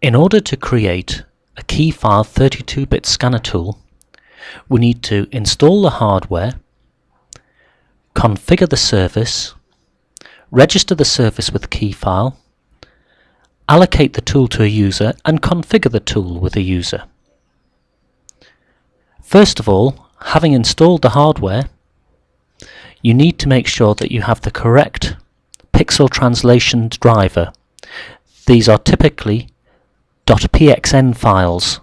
In order to create a Keyfile 32-bit scanner tool, we need to install the hardware, configure the service, register the service with Keyfile, allocate the tool to a user, and configure the tool with a user. First of all, having installed the hardware, you need to make sure that you have the correct pixel translation driver. These are typically .pxn files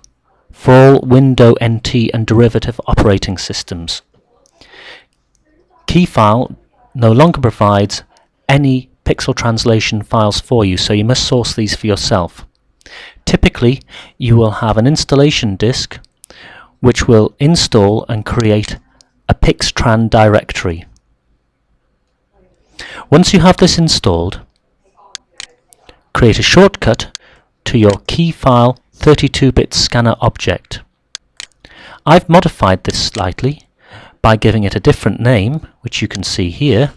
for all Windows NT and derivative operating systems. Keyfile no longer provides any pixel translation files for you, so you must source these for yourself. Typically, you will have an installation disk which will install and create a pixtran directory. Once you have this installed, create a shortcut to your Keyfile 32-bit scanner object. I've modified this slightly by giving it a different name, which you can see here,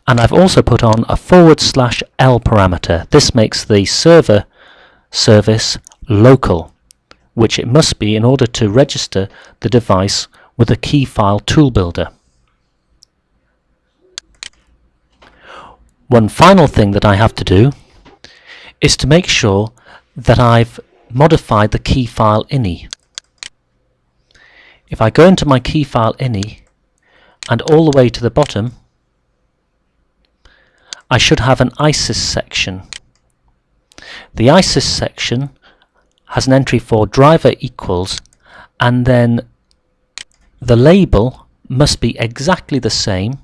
and I've also put on a /L parameter. This makes the server service local, which it must be in order to register the device with a Keyfile tool builder. One final thing that I have to do is to make sure that I've modified the Keyfile ini. If I go into my Keyfile ini and all the way to the bottom, I should have an ISIS section. The ISIS section has an entry for driver equals, and then the label must be exactly the same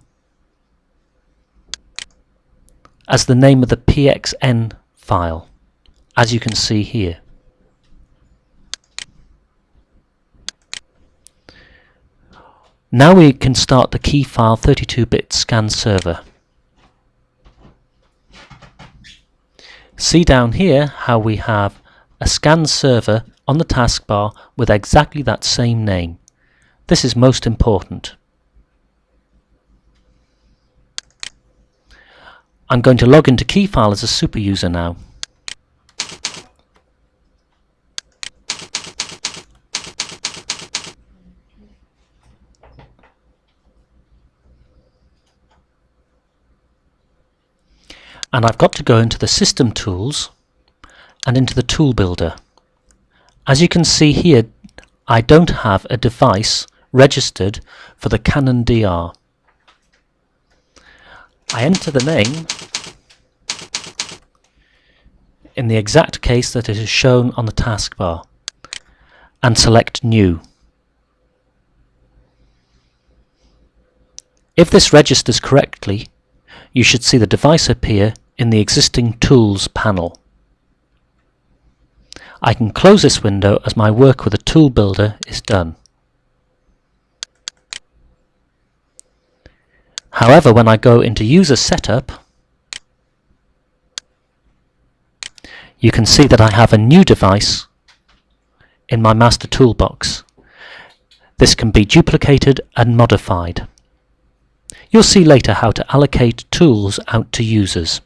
as the name of the pxn file, as you can see here. Now we can start the Keyfile 32-bit scan server. See down here how we have a scan server on the taskbar with exactly that same name. This is most important. I'm going to log into Keyfile as a super user now. And I've got to go into the System Tools and into the Tool Builder. As you can see here, I don't have a device registered for the Canon DR. I enter the name in the exact case that it is shown on the taskbar and select New. If this registers correctly, you should see the device appear in the existing Tools panel. I can close this window as my work with the Tool Builder is done. However, when I go into User Setup, you can see that I have a new device in my master toolbox. This can be duplicated and modified. You'll see later how to allocate tools out to users.